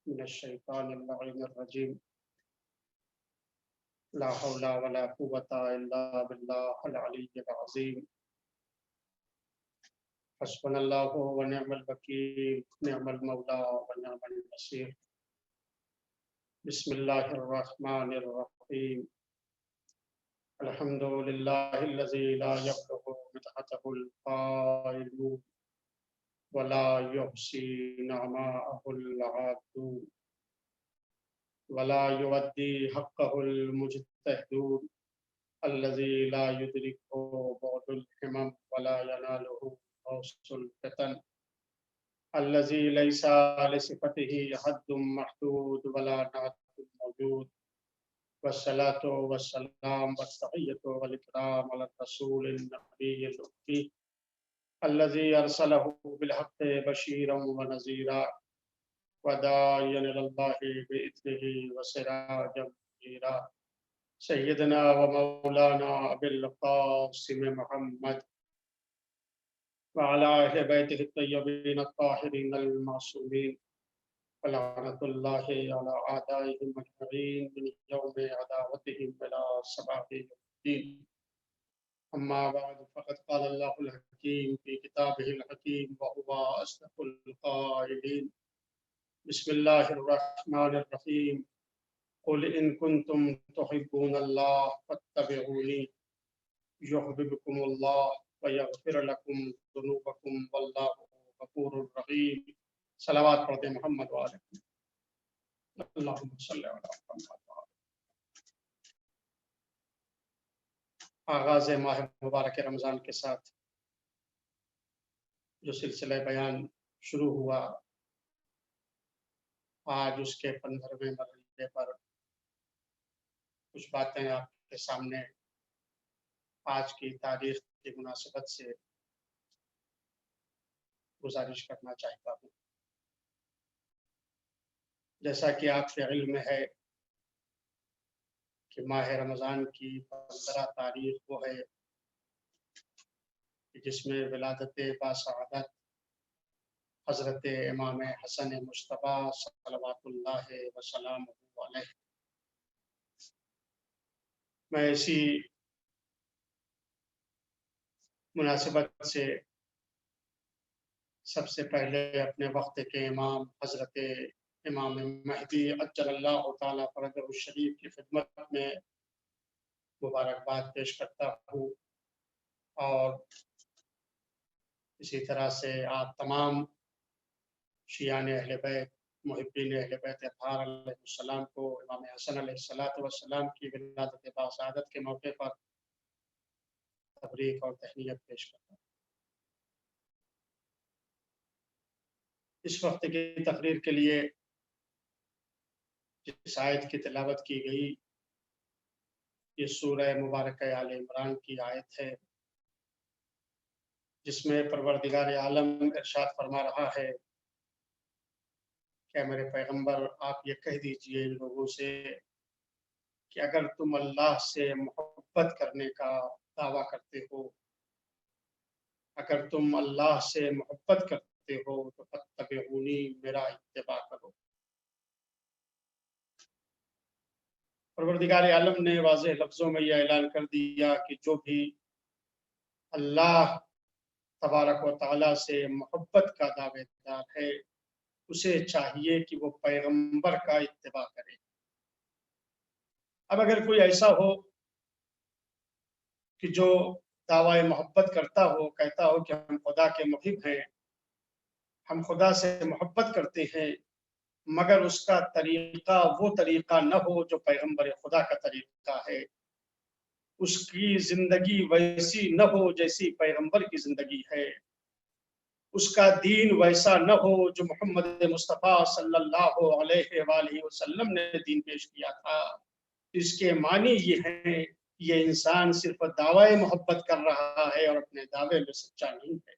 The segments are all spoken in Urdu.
من الشیطان اللعین الرجیم لا حول ولا قوة الا باللہ العلی العظیم حسبنا اللہ ونعم الوکیل نعم المولا ونعم النصیر بسم اللہ الرحمن الرحیم الحمد للہ الذی لا یبلغ مدحته القائلون ولا يحصي نعماءه العادون ولا يودي حقه المجتهدون الذي لا يدركه بعد الهمم ولا يناله غوص الفتن الذي ليس لصفته حد محدود ولا نعت موجود والصلاة والسلام والتحية والإكرام على الرسول النبي الأمي الذي أرسله بالحق بشيرا ونذيرا وداعيا إلى الله بإذنه وسراجا منيرا سيدنا ومولانا أبي القاسم محمد وعلى أهل بيته الطيبين الطاهرين المعصومين ولعنة الله على أعدائهم أجمعين من يوم عداوتهم إلى صباح يوم الدين. أما بعد فقد قال الله الحكيم في كتابه الحكيم وهو أصدق القائلين بسم الله الرحمن الرحيم قل إن كنتم تحبون الله فاتبعوني يحببكم الله ويغفر لكم ذنوبكم والله غفور رحيم. صلوات پڑھتے محمد وعلیہ اللہم صلی علی محمد. آغاز ماہ مبارک رمضان کے ساتھ جو سلسلہ بیان شروع ہوا، آج اس کے 15ویں مرحلے پر کچھ باتیں آپ کے سامنے آج کی تاریخ کی مناسبت سے گزارش کرنا چاہتا ہوں. جیسا کہ آپ کے علم میں ہے کہ ماہ رمضان کی 15 تاریخ وہ ہے جس میں ولادت باسعادت حضرت امام حسن مجتبیٰ صلوات اللہ وسلامہ علیہ. میں اسی مناسبت سے سب سے پہلے اپنے وقت کے امام حضرت امام مہدی عجل اللہ تعالیٰ فرجہ الشریف کی خدمت میں مبارکباد پیش کرتا ہوں، اور اسی طرح سے آپ تمام شیعان اہل بیت، محبین اہل بیت اطہار علیہ السلام کو امام حسن علیہ السلام کی ولادت باسعادت کے موقع پر تبریک اور تہنیت پیش کرتا ہوں. اس وقت کی تقریر کے لیے جس آیت کی تلاوت کی گئی یہ سورہ مبارکہ آل عمران کی آیت ہے، جس میں پروردگار عالم ارشاد فرما رہا ہے کہ میرے پیغمبر آپ یہ کہہ دیجئے ان لوگوں سے کہ اگر تم اللہ سے محبت کرنے کا دعویٰ کرتے ہو، اگر تم اللہ سے محبت کرتے ہو تو فاتبعونی، میرا اتباع کرو. پروردگار عالم نے واضح لفظوں میں یہ اعلان کر دیا کہ جو بھی اللہ تبارک و تعالیٰ سے محبت کا دعوے دار ہے اسے چاہیے کہ وہ پیغمبر کا اتباع کرے. اب اگر کوئی ایسا ہو کہ جو دعوی محبت کرتا ہو، کہتا ہو کہ ہم خدا کے محب ہیں، ہم خدا سے محبت کرتے ہیں، مگر اس کا طریقہ وہ طریقہ نہ ہو جو پیغمبر خدا کا طریقہ ہے، اس کی زندگی ویسی نہ ہو جیسی پیغمبر کی زندگی ہے، اس کا دین ویسا نہ ہو جو محمد مصطفیٰ صلی اللہ علیہ وآلہ وسلم نے دین پیش کیا تھا. اس کے معنی یہ ہے یہ انسان صرف دعوی محبت کر رہا ہے اور اپنے دعوے میں سچا نہیں ہے.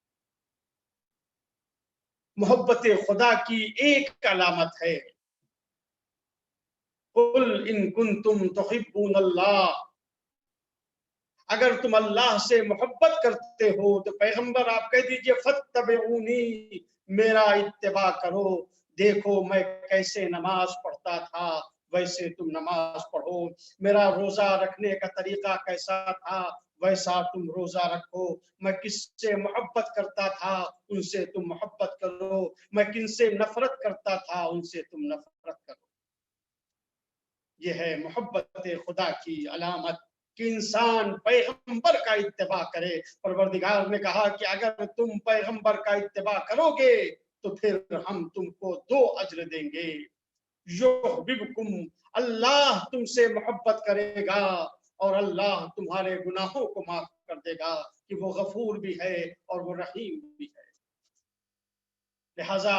محبت خدا کی ایک علامت ہے قل ان کنتم تحبون اللہ، اگر تم اللہ سے محبت کرتے ہو تو پیغمبر آپ کہہ دیجئے فاتبعونی، میرا اتباع کرو. دیکھو میں کیسے نماز پڑھتا تھا ویسے تم نماز پڑھو، میرا روزہ رکھنے کا طریقہ کیسا تھا ویسا تم روزہ رکھو، میں کس سے محبت کرتا تھا ان سے تم محبت کرو، میں کن سے نفرت کرتا تھا ان سے تم نفرت کرو۔ یہ ہے محبت خدا کی علامت کہ انسان پیغمبر کا اتباع کرے۔ پروردگار نے کہا کہ اگر تم پیغمبر کا اتباع کرو گے تو پھر ہم تم کو 2 اجر دیں گے۔ یحببکم، اللہ تم سے محبت کرے گا اور اللہ تمہارے گناہوں کو معاف کر دے گا کہ وہ غفور بھی ہے اور وہ رحیم بھی ہے۔ لہذا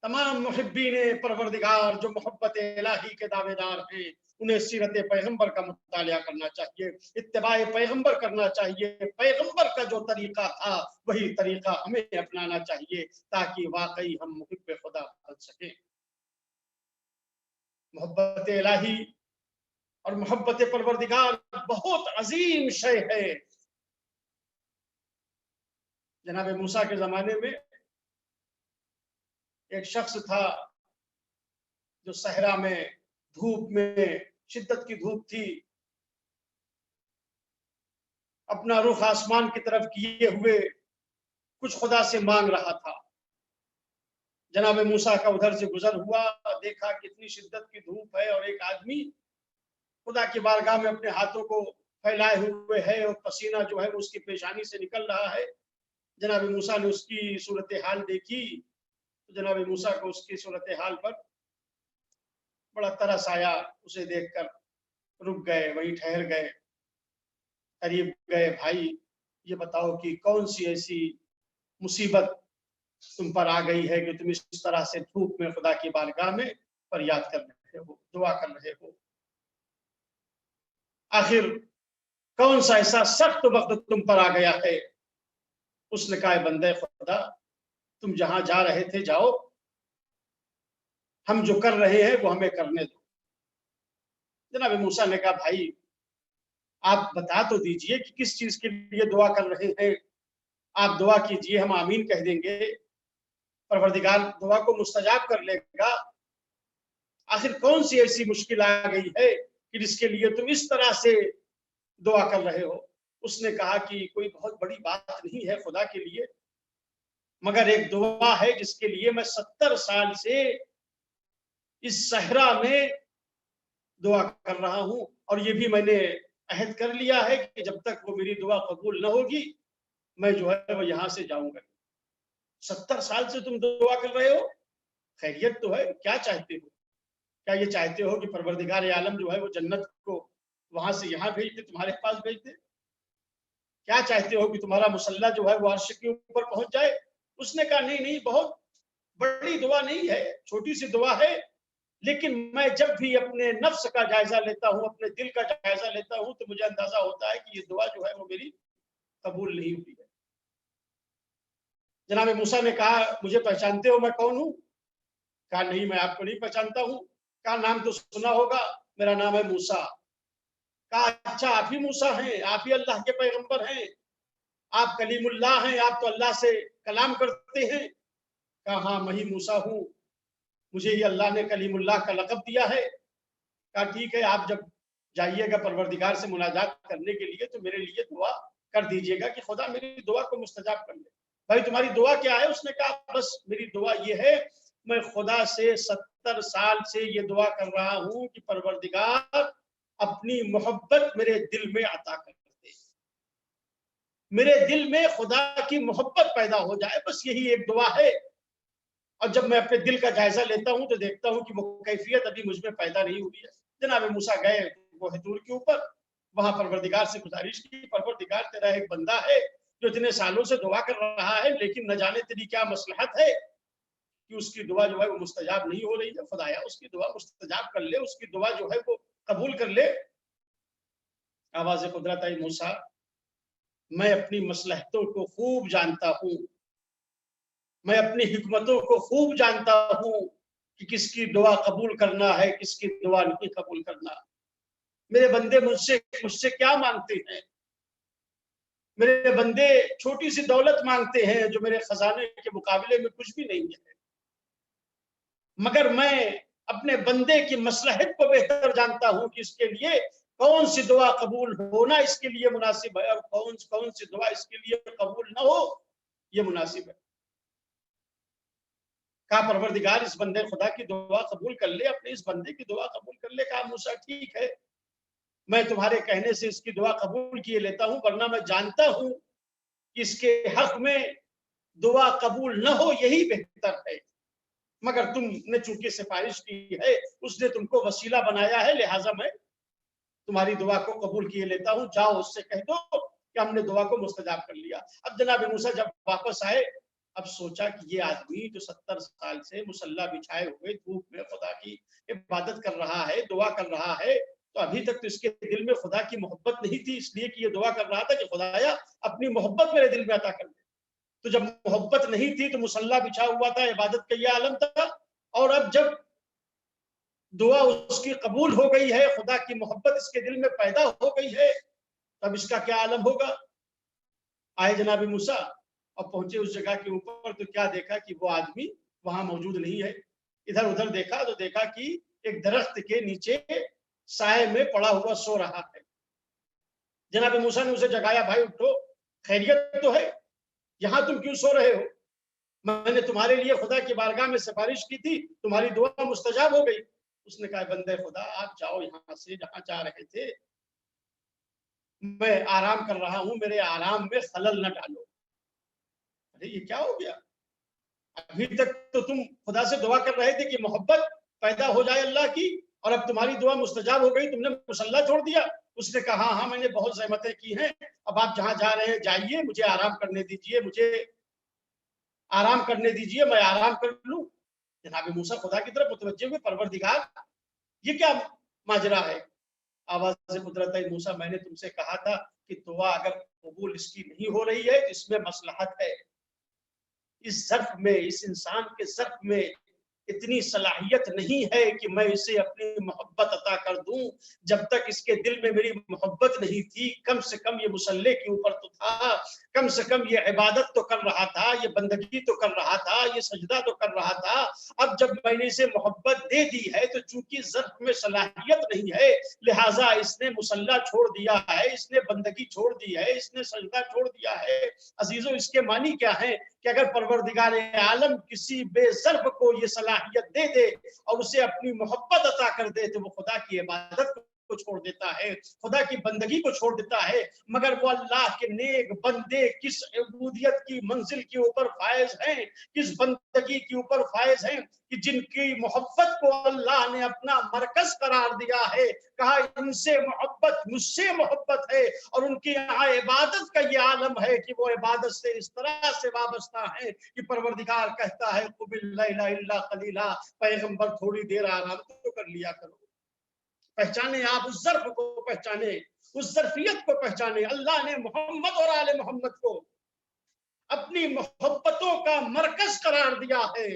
تمام محبین پروردگار جو محبت الہی کے دعوے دار ہیں انہیں سیرت پیغمبر کا مطالعہ کرنا چاہیے، اتباع پیغمبر کرنا چاہیے، پیغمبر کا جو طریقہ تھا وہی طریقہ ہمیں اپنانا چاہیے تاکہ واقعی ہم محب خدا بن سکیں۔ محبت الہی اور محبت پروردگار بہت عظیم شے ہے۔ جناب موسیٰ کے زمانے میں ایک شخص تھا جو صحرا میں دھوپ میں، شدت کی دھوپ تھی، اپنا رخ آسمان کی طرف کیے ہوئے کچھ خدا سے مانگ رہا تھا۔ جناب موسیٰ کا ادھر سے گزر ہوا، دیکھا کتنی شدت کی دھوپ ہے اور ایک آدمی خدا کی بارگاہ میں اپنے ہاتھوں کو پھیلائے ہوئے ہے اور پسینہ جو ہے وہ اس کی پیشانی سے نکل رہا ہے۔ جناب موسیٰ نے اس کی صورتحال دیکھی تو جناب موسیٰ کو اس کی صورتحال پر بڑا ترس آیا، اسے دیکھ کر رک گئے، وہیں ٹھہر گئے، قریب گئے، بھائی یہ بتاؤ کہ کون سی ایسی مصیبت تم پر آ گئی ہے کہ تم اس طرح سے دھوپ میں خدا کی بارگاہ میں فریاد کر رہے ہو، دعا کر رہے ہو؟ آخر کون سا ایسا سخت وقت تم پر آ گیا ہے؟ اس نے کہا بندے خدا تم جہاں جا رہے تھے جاؤ، ہم جو کر رہے ہیں وہ ہمیں کرنے دو۔ جناب موسیٰ نے کہا بھائی آپ بتا تو دیجئے کہ کس چیز کے لیے دعا کر رہے ہیں، آپ دعا کیجئے ہم آمین کہہ دیں گے، پروردگار دعا کو مستجاب کر لے گا۔ آخر کون سی ایسی مشکل آ گئی ہے کہ جس کے لیے تم اس طرح سے دعا کر رہے ہو؟ اس نے کہا کہ کوئی بہت بڑی بات نہیں ہے خدا کے لیے، مگر ایک دعا ہے جس کے لیے میں 70 سال سے اس صحرا میں دعا کر رہا ہوں، اور یہ بھی میں نے عہد کر لیا ہے کہ جب تک وہ میری دعا قبول نہ ہوگی میں جو ہے وہ یہاں سے جاؤں گا۔ 70 سال سے تم دعا کر رہے ہو، خیریت تو ہے؟ کیا چاہتے ہو؟ کیا یہ چاہتے ہو کہ پروردگار عالم جو ہے وہ جنت کو وہاں سے یہاں بھیج دے، تمہارے پاس بھیج دے؟ کیا چاہتے ہو کہ تمہارا مصلی جو ہے وہ عرش کے اوپر پہنچ جائے؟ اس نے کہا نہیں نہیں، بہت بڑی دعا نہیں ہے، چھوٹی سی دعا ہے، لیکن میں جب بھی اپنے نفس کا جائزہ لیتا ہوں، اپنے دل کا جائزہ لیتا ہوں تو مجھے اندازہ ہوتا ہے کہ یہ دعا جو ہے وہ میری قبول نہیں ہوئی ہے۔ جناب موسیٰ نے کہا مجھے پہچانتے ہو میں کون ہوں؟ کہا نہیں میں آپ کو نہیں پہچانتا ہوں۔ کہا نام تو سنا ہوگا، میرا نام ہے موسیٰ۔ کہا اچھا آپ ہی موسیٰ ہیں، آپ ہی اللہ کے پیغمبر ہیں، آپ کلیم اللہ ہیں، آپ تو اللہ سے کلام کرتے ہیں؟ کہا ہاں میں ہی موسیٰ ہوں، مجھے یہ اللہ نے کلیم اللہ کا لقب دیا ہے۔ کہا ٹھیک ہے، آپ جب جائیے گا پروردگار سے مناجات کرنے کے لیے تو میرے لیے دعا کر دیجیے گا کہ خدا میری دعا کو مستجاب کر لے۔ بھائی تمہاری دعا کیا ہے؟ اس نے کہا بس میری دعا یہ ہے، میں خدا سے 70 سال سے یہ دعا کر رہا ہوں کہ پروردگار اپنی محبت میرے دل میں عطا کر دے، میرے دل میں خدا کی محبت پیدا ہو جائے، بس یہی ایک دعا ہے۔ اور جب میں اپنے دل کا جائزہ لیتا ہوں تو دیکھتا ہوں کہ وہ کیفیت ابھی مجھ میں پیدا نہیں ہوئی ہے۔ جناب موسیٰ گئے وہ طور کے اوپر، وہاں پروردگار سے گزارش کی پروردگار تیرا ایک بندہ ہے جو اتنے سالوں سے دعا کر رہا ہے، لیکن نہ جانے تیری کیا مصلحت ہے کہ اس کی دعا جو ہے وہ مستجاب نہیں ہو رہی ہے، خدایا اس کی دعا مستجاب کر لے، اس کی دعا جو ہے وہ قبول کر لے۔ آواز قدرت آئی موسیٰ میں اپنی مصلحتوں کو خوب جانتا ہوں، میں اپنی حکمتوں کو خوب جانتا ہوں کہ کس کی دعا قبول کرنا ہے، کس کی دعا نہیں قبول کرنا۔ میرے بندے مجھ سے کیا مانگتے ہیں؟ میرے بندے چھوٹی سی دولت مانگتے ہیں جو میرے خزانے کے مقابلے میں کچھ بھی نہیں ہے۔ مگر میں اپنے بندے کی مصلحت کو بہتر جانتا ہوں کہ اس کے لیے کون سی دعا قبول ہونا اس کے لیے مناسب ہے اور کون سی دعا اس کے لیے قبول نہ ہو یہ مناسب ہے۔ کہا پروردگار اس بندے خدا کی دعا قبول کر لے، اپنے اس بندے کی دعا قبول کر لے۔ کہا موسیٰ ٹھیک ہے، میں تمہارے کہنے سے اس کی دعا قبول کیے لیتا ہوں، ورنہ میں جانتا ہوں کہ اس کے حق میں دعا قبول نہ ہو یہی بہتر ہے، مگر تم نے چونکہ سفارش کی ہے، اس نے تم کو وسیلہ بنایا ہے، لہٰذا میں تمہاری دعا کو قبول کیے لیتا ہوں، جاؤ اس سے کہہ دو کہ ہم نے دعا کو مستجاب کر لیا۔ اب جناب موسیٰ جب واپس آئے، اب سوچا کہ یہ آدمی جو 70 سال سے مصلی بچھائے ہوئے دھوپ میں خدا کی عبادت کر رہا ہے، دعا کر رہا ہے، تو ابھی تک تو اس کے دل میں خدا کی محبت نہیں تھی، اس لیے کہ یہ دعا کر رہا تھا کہ خدایا اپنی محبت میرے دل میں عطا کر دے۔ تو جب محبت نہیں تھی تو مصلی بچھا ہوا تھا، عبادت کا یہ عالم تھا، اور اب جب دعا اس کی قبول ہو گئی ہے، خدا کی محبت اس کے دل میں پیدا ہو گئی ہے، تب اس کا کیا عالم ہوگا۔ آئے جناب موسیٰ اور پہنچے اس جگہ کے اوپر، تو کیا دیکھا کہ وہ آدمی وہاں موجود نہیں ہے۔ ادھر ادھر دیکھا تو دیکھا کہ ایک درخت کے نیچے سائے میں پڑا ہوا سو رہا ہے۔ جناب موسیٰ نے اسے جگایا، بھائی اٹھو، خیریت تو ہے، یہاں تم کیوں سو رہے ہو؟ میں نے تمہارے لیے خدا کی بارگاہ میں سفارش کی تھی، تمہاری دعا مستجاب ہو گئی۔ اس نے کہا بندے خدا آپ جاؤ یہاں سے، جہاں جا رہے تھے، میں آرام کر رہا ہوں، میرے آرام میں خلل نہ ڈالو۔ ارے یہ کیا ہو گیا؟ ابھی تک تو تم خدا سے دعا کر رہے تھے کہ محبت پیدا ہو جائے اللہ کی، اور اب تمہاری دعا مستجاب ہو گئی، تم نے مصلی چھوڑ دیا۔ اس نے کہا ہاں میں نے بہت زحمتیں کی ہیں، اب آپ جہاں جا رہے ہیں جائیے، مجھے آرام کرنے دیجیے، مجھے آرام کرنے دیجیے، میں آرام کر لوں۔ جناب موسیٰ خدا کی طرف متوجہ ہوئے، پروردگار یہ کیا ماجرا ہے؟ آواز سے قدرت ہے، موسیٰ میں نے تم سے کہا تھا کہ دعا اگر قبول اس کی نہیں ہو رہی ہے، اس میں مصلحت ہے، اس ظرف میں، اس انسان کے ظرف میں اتنی صلاحیت نہیں ہے کہ میں اسے اپنی محبت عطا کر دوں۔ جب تک اس کے دل میں میری محبت نہیں تھی، کم سے کم یہ مصلی کے اوپر تو تھا، کم سے کم یہ عبادت تو کر رہا تھا، یہ بندگی تو کر رہا تھا، یہ سجدہ تو کر رہا تھا۔ اب جب میں نے اسے محبت دے دی ہے تو چونکہ ظرف میں صلاحیت نہیں ہے، لہٰذا اس نے مصلی چھوڑ دیا ہے، اس نے بندگی چھوڑ دی ہے، اس نے سجدہ چھوڑ دیا ہے۔ عزیزو اس کے معنی کیا ہے کہ اگر پروردگار عالم کسی بے ظرف کو یہ صلاحیت دے دے اور اسے اپنی محبت عطا کر دے تو وہ خدا کی عبادت کو چھوڑ دیتا ہے، خدا کی بندگی کو چھوڑ دیتا ہے۔ مگر وہ اللہ کے نیک بندے کس عبودیت کی منزل کے اوپر فائز ہیں، کس بندگی کے اوپر فائز ہیں کہ جن کی محبت کو اللہ نے اپنا مرکز قرار دیا ہے، کہا ان سے محبت مجھ سے محبت ہے، اور ان کی یہاں عبادت کا یہ عالم ہے کہ وہ عبادت سے اس طرح سے وابستہ ہے کہ پروردگار کہتا ہے قبل اللیل الا قلیلا، پیغمبر تھوڑی دیر آرام تو کر لیا کرو۔ پہچانے آپ اس ظرف کو، پہچانے اس ظرفیت کو، پہچانے اللہ نے محمد اور آل محمد کو اپنی محبتوں کا مرکز قرار دیا ہے،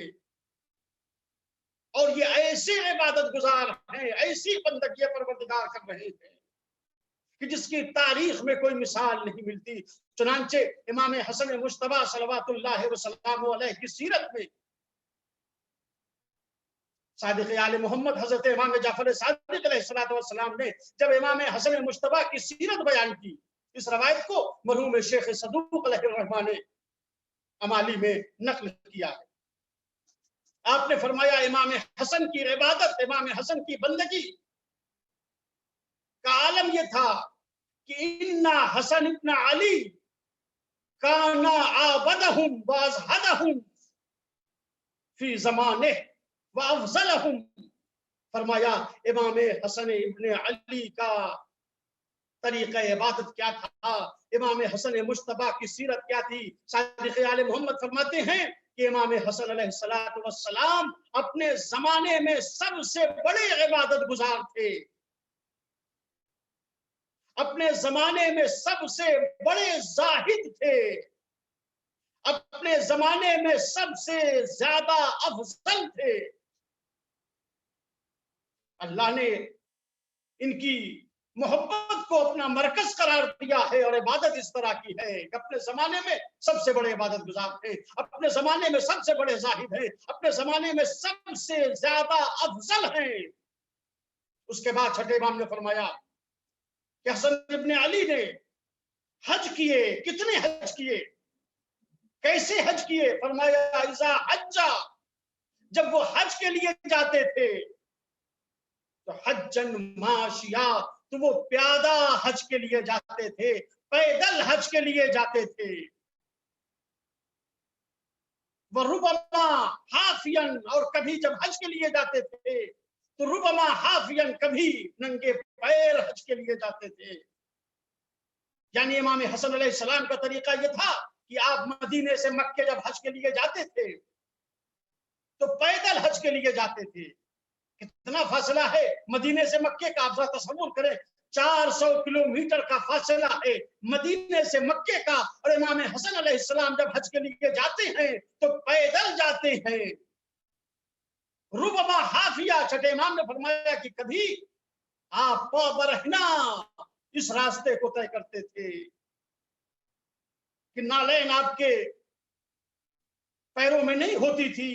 اور یہ ایسے عبادت گزار ہیں، ایسی بندگی پروردگار کر رہے ہیں کہ جس کی تاریخ میں کوئی مثال نہیں ملتی۔ چنانچہ امام حسن مجتبیٰ صلوات اللہ وسلم علیہ کی سیرت میں صادق آل محمد حضرت امام جعفر صادق علیہ السلام نے جب امام حسن مجتبیٰ کی سیرت بیان کی، اس روایت کو مرحوم شیخ صدوق علیہ الرحمٰن نے امالی میں نقل کیا ہے۔ آپ نے فرمایا امام حسن کی عبادت، امام حسن کی بندگی کا عالم یہ تھا کہ اِنَّ حسن ابن علی کانا عابدہم وازہدہم فی زمانہ وافضلہم۔ فرمایا امام حسن ابن علی کا طریقہ عبادت کیا تھا، امام حسن مجتبیٰ کی سیرت کیا تھی۔ صادق آل محمد فرماتے ہیں کہ امام حسن علیہ السلام اپنے زمانے میں سب سے بڑے عبادت گزار تھے، اپنے زمانے میں سب سے بڑے زاہد تھے، اپنے زمانے میں سب سے زیادہ افضل تھے۔ اللہ نے ان کی محبت کو اپنا مرکز قرار دیا ہے، اور عبادت اس طرح کی ہے کہ اپنے زمانے میں سب سے بڑے عبادت گزار ہیں، اپنے زمانے میں سب سے بڑے زاہد ہیں، اپنے زمانے میں سب سے زیادہ افضل ہیں۔ اس کے بعد چھٹے امام نے فرمایا کہ حسن ابن علی نے حج کیے، کتنے حج کیے، کیسے حج کیے؟ فرمایا اذا حجا، جب وہ حج کے لیے جاتے تھے تو حجن ماشیا، تو وہ پیادہ حج کے لیے جاتے تھے، پیدل حج کے لیے جاتے تھے۔ وربما حافین، اور کبھی جب حج کے لیے جاتے تھے تو ربما حافین، کبھی ننگے پیر حج کے لیے جاتے تھے۔ یعنی امام حسن علیہ السلام کا طریقہ یہ تھا کہ آپ مدینے سے مکے جب حج کے لیے جاتے تھے تو پیدل حج کے لیے جاتے تھے۔ کتنا فاصلہ ہے مدینے سے مکے کا، آپ ذرا تصور کریں، 400 کلومیٹر کا فاصلہ ہے مدینے سے مکے کا، اور امام حسن علیہ السلام جب حج کے لیے جاتے ہیں تو پیدل جاتے ہیں۔ ربما حافیہ، چھٹے امام نے فرمایا کہ کبھی آپ پا برہنا اس راستے کو طے کرتے تھے کہ نالین آپ کے پیروں میں نہیں ہوتی تھی،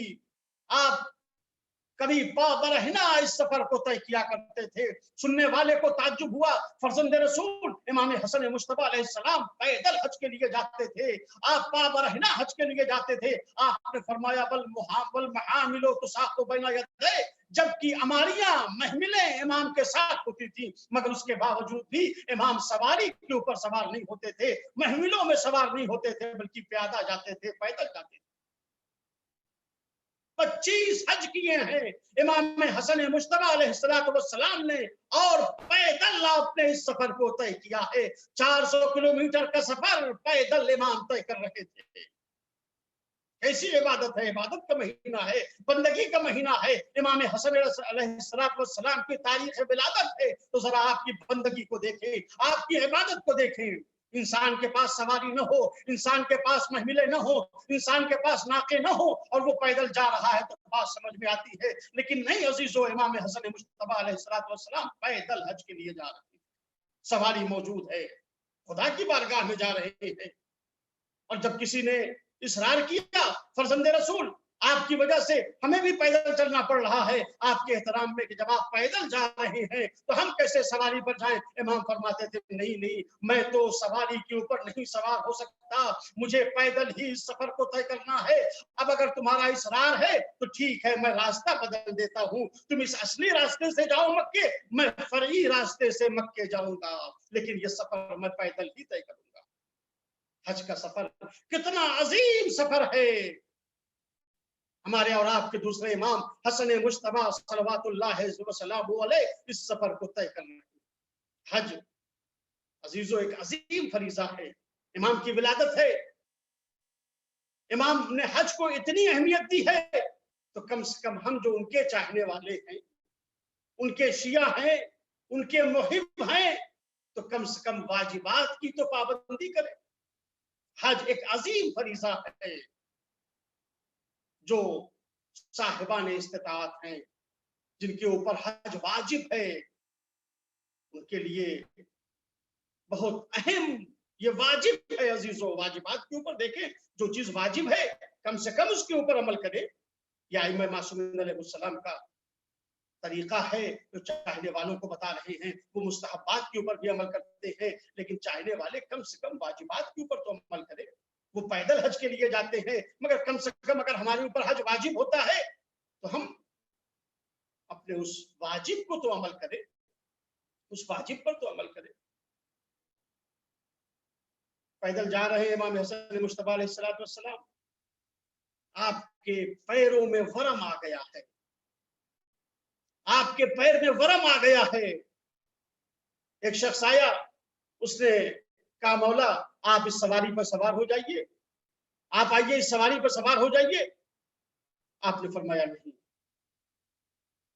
آپ کبھی پا برہنا اس سفر کو طے کیا کرتے تھے۔ سننے والے کو تعجب ہوا، فرزند رسول امام حسن مصطفیٰ علیہ السلام پیدل حج کے لیے جاتے تھے، آپ پا برہنا حج کے لیے جاتے تھے۔ آپ نے فرمایا بل محامل تساق بین یدی، جبکہ اماریاں، محملیں امام کے ساتھ ہوتی تھی، مگر اس کے باوجود بھی امام سواری کے اوپر سوار نہیں ہوتے تھے، محملوں میں سوار نہیں ہوتے تھے، بلکہ پیادہ جاتے تھے، پیدل جاتے تھے۔ 25 حج کیے ہیں امام حسن مصطفیٰ علیہ السلام نے، اور پیدل آپ نے اس سفر کو طے کیا ہے۔ 400 کلومیٹر کا سفر پیدل امام طے کر رہے تھے۔ ایسی عبادت ہے، عبادت کا مہینہ ہے، بندگی کا مہینہ ہے، امام حسن علیہ السلام کی تاریخ ولادت ہے، تو ذرا آپ کی بندگی کو دیکھیں، آپ کی عبادت کو دیکھیں۔ انسان کے پاس سواری نہ ہو، انسان کے پاس محملیں نہ ہو، انسان کے پاس ناقے نہ ہو، اور وہ پیدل جا رہا ہے تو بات سمجھ میں آتی ہے، لیکن نہیں عزیزو، امام حسن مصطفیٰ علیہ السلام پیدل حج کے لیے جا رہے ہیں، سواری موجود ہے، خدا کی بارگاہ میں جا رہے ہیں۔ اور جب کسی نے اصرار کیا فرزند رسول آپ کی وجہ سے ہمیں بھی پیدل چلنا پڑ رہا ہے آپ کے احترام میں کہ جب آپ پیدل جا رہے ہیں تو ہم کیسے سواری پر جائیں؟ امام فرماتے تھے نہیں، میں تو سواری کے اوپر نہیں سوار ہو سکتا، مجھے پیدل ہی اس سفر کو طے کرنا ہے۔ اب اگر تمہارا اصرار ہے تو ٹھیک ہے، میں راستہ بدل دیتا ہوں، تم اس اصلی راستے سے جاؤ مکے، میں فرعی راستے سے مکے جاؤں گا، لیکن یہ سفر میں پیدل ہی طے کروں گا۔ حج کا سفر کتنا عظیم سفر ہے، ہمارے اور آپ کے دوسرے امام حسن مصطفیٰ صلوات اللہ وسلامہ علیہ اس سفر کو طے کرنا ہے۔ حج عزیزو ایک عظیم فریضہ ہے، امام کی ولادت ہے، امام نے حج کو اتنی اہمیت دی ہے، تو کم سے کم ہم جو ان کے چاہنے والے ہیں، ان کے شیعہ ہیں، ان کے محب ہیں، تو کم سے کم واجبات کی تو پابندی کریں۔ حج ایک عظیم فریضہ ہے، جو صاحبان استطاعت ہیں، جن کے اوپر حج واجب ہے، ان کے لیے بہت اہم یہ واجب ہے۔ عزیزو، واجبات کے اوپر دیکھیں، جو چیز واجب ہے کم سے کم اس کے اوپر عمل کرے۔ یہ ائمہ معصومین علیہ السلام کا طریقہ ہے، جو چاہنے والوں کو بتا رہے ہیں، وہ مستحبات کے اوپر بھی عمل کرتے ہیں، لیکن چاہنے والے کم سے کم واجبات کے اوپر تو عمل کرے۔ وہ پیدل حج کے لیے جاتے ہیں، مگر کم سے کم اگر ہمارے اوپر حج واجب ہوتا ہے تو ہم اپنے اس واجب کو تو عمل کریں، اس واجب پر تو عمل کریں۔ پیدل جا رہے ہیں امام حسن مصطفیٰ علیہ السلام، آپ کے پیروں میں ورم آ گیا ہے، آپ کے پیر میں ورم آ گیا ہے۔ ایک شخص آیا، اس نے کہا مولا آپ اس سواری پر سوار ہو جائیے، آپ آئیے اس سواری پر سوار ہو جائیے۔ آپ نے فرمایا نہیں۔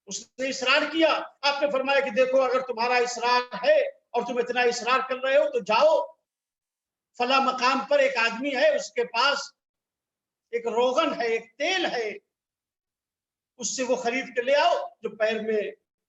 اس نے اصرار کیا، آپ نے فرمایا کہ دیکھو اگر تمہارا اصرار ہے اور تم اتنا اصرار کر رہے ہو تو جاؤ، فلاں مقام پر ایک آدمی ہے، اس کے پاس ایک روغن ہے، ایک تیل ہے، اس سے وہ خرید کے لے آؤ جو پیر میں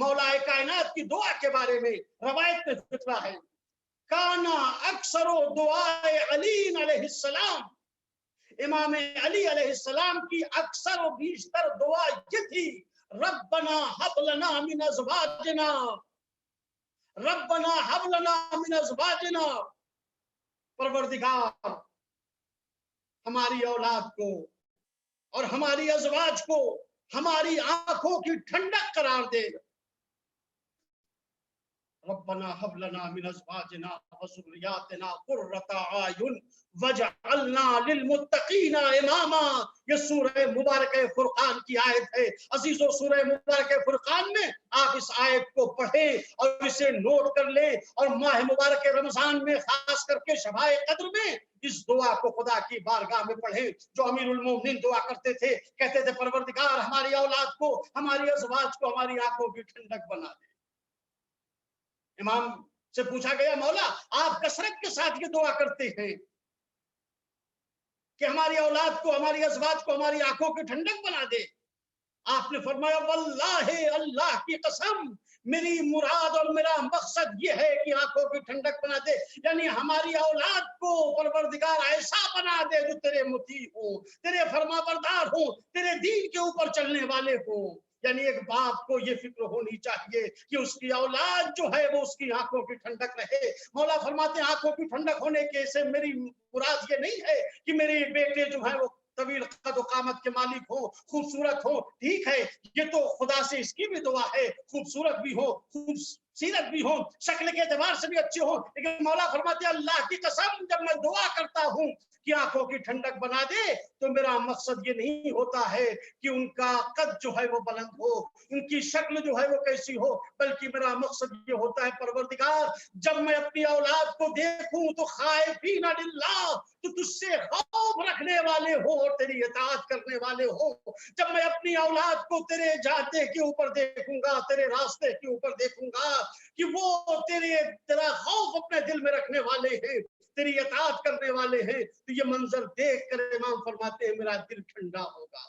مولا کائنات کی دعا کے بارے میں روایت میں ذکر ہے، کانا اکثر دعائے علی علیہ السلام، امام علی علیہ السلام کی اکثر و بیشتر دعا یہ تھی، ربنا حب لنا من ازواجنا، ربنا حب لنا من ازواجنا، پروردگار ہماری اولاد کو اور ہماری ازواج کو ہماری آنکھوں کی ٹھنڈک قرار دے، ربنا حب لنا من ازواجنا وذرياتنا قرة اعین واجعلنا للمتقین اماما۔ یہ سورہ مبارکہ فرقان کی آیت ہے۔ عزیزو، سورہ مبارکہ فرقان میں آپ اس آیت کو پڑھیں اور اسے نوٹ کر لیں، اور ماہ مبارک رمضان میں خاص کر کے شبائے قدر میں اس دعا کو خدا کی بارگاہ میں پڑھیں جو امیر المومنین دعا کرتے تھے، کہتے تھے پروردگار ہماری اولاد کو، ہماری ازواج کو ہماری آنکھوں کی ٹھنڈک بنا دے۔ امام سے پوچھا گیا، مولا آپ کثرت کے ساتھ یہ دعا کرتے ہیں کہ ہماری اولاد کو، ہماری ازواج کو ہماری آنکھوں کی ٹھنڈک بنا دے۔ آپ نے فرمایا، واللہ، اللہ کی قسم، میری مراد اور میرا مقصد یہ ہے کہ آنکھوں کی ٹھنڈک بنا دے، یعنی ہماری اولاد کو پروردگار ایسا بنا دے جو تیرے مطیع ہوں، تیرے فرما بردار ہوں، تیرے دین کے اوپر چلنے والے ہوں۔ یعنی ایک باپ کو یہ فکر ہونی چاہیے کہ اس کی اولاد جو ہے وہ اس کی آنکھوں کی ٹھنڈک رہے۔ مولا فرماتے ہیں آنکھوں کی ٹھنڈک ہونے کے سے میری مراد یہ نہیں ہے کہ میرے بیٹے جو ہیں وہ طویل قد و قامت کے مالک ہو، خوبصورت ہو، ٹھیک ہے، یہ تو خدا سے اس کی بھی دعا ہے، خوبصورت بھی ہو، خوبصورت بھی ہو، شکل کے اعتبار سے بھی اچھے ہو، لیکن مولا فرماتے ہیں اللہ کی قسم جب میں دعا کرتا ہوں کہ آنکھوں کی ٹھنڈک بنا دے تو میرا مقصد یہ نہیں ہوتا ہے کہ ان کا قد جو ہے وہ بلند ہو، ان کی شکل جو ہے وہ کیسی ہو، بلکہ میرا مقصد یہ ہوتا ہے پروردگار جب میں اپنی اولاد کو دیکھوں تو خائفین للہ، تو تجھ سے خوف رکھنے والے ہو اور تیری اطاعت کرنے والے ہو۔ جب میں اپنی اولاد کو تیرے جاتے کے اوپر دیکھوں گا، تیرے راستے کے اوپر دیکھوں گا کہ وہ تیرا خوف اپنے دل میں رکھنے والے ہیں، تیری اطاعت کرنے والے ہیں، تو یہ منظر دیکھ کر امام فرماتے ہیں میرا دل ٹھنڈا ہوگا۔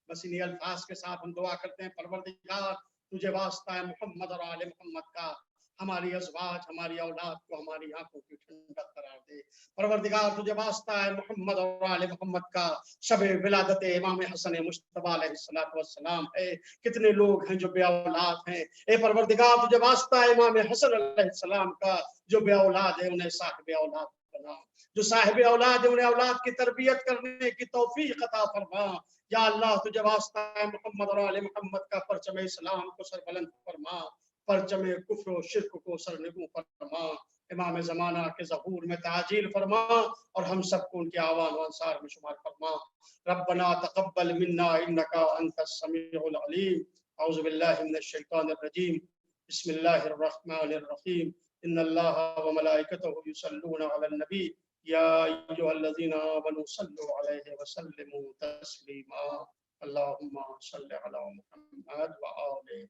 بس انہی الفاظ کے ساتھ ہم دعا کرتے ہیں، پروردگار تجھے واسطہ ہے محمد اور آل محمد کا، ہماری ازواج، ہماری اولاد کو ہماری آنکھوں کی ٹھنڈک قرار دے۔ پروردگار تجھے واسطہ ہے محمد اور آل محمد کا، شب ولادت امام حسن مجتبی علیہ السلام ہے، کتنے لوگ ہیں جو بے اولاد ہیں، اے پروردگار تجھے واسطہ ہے امام حسن علیہ السلام کا، جو بے اولاد ہے انہیں صاحب اولاد بنا، جو صاحب اولاد ہے انہیں اولاد کی تربیت کرنے کی توفیق عطا فرما۔ یا اللہ تجھے واسطہ ہے محمد اور آل محمد کا، پرچم اسلام کو سر بلند فرما، پرچم کفر و شرک کو سر نگوں فرما، امام زمانہ کے ظہور میں تعجیل فرما اور ہم سب کو ان کے آوان و انصار میں شمار فرما۔ ربنا تقبل منا انک انت السمیع العلیم، اعوذ باللہ من الشیطان الرجیم، بسم اللہ الرحمن الرحیم، ان اللہ وملائکتہ یصلون علی النبی یا ایھا الذین آمنوا صلوا علیہ وسلموا تسلیما، اللہم صل علی محمد وآل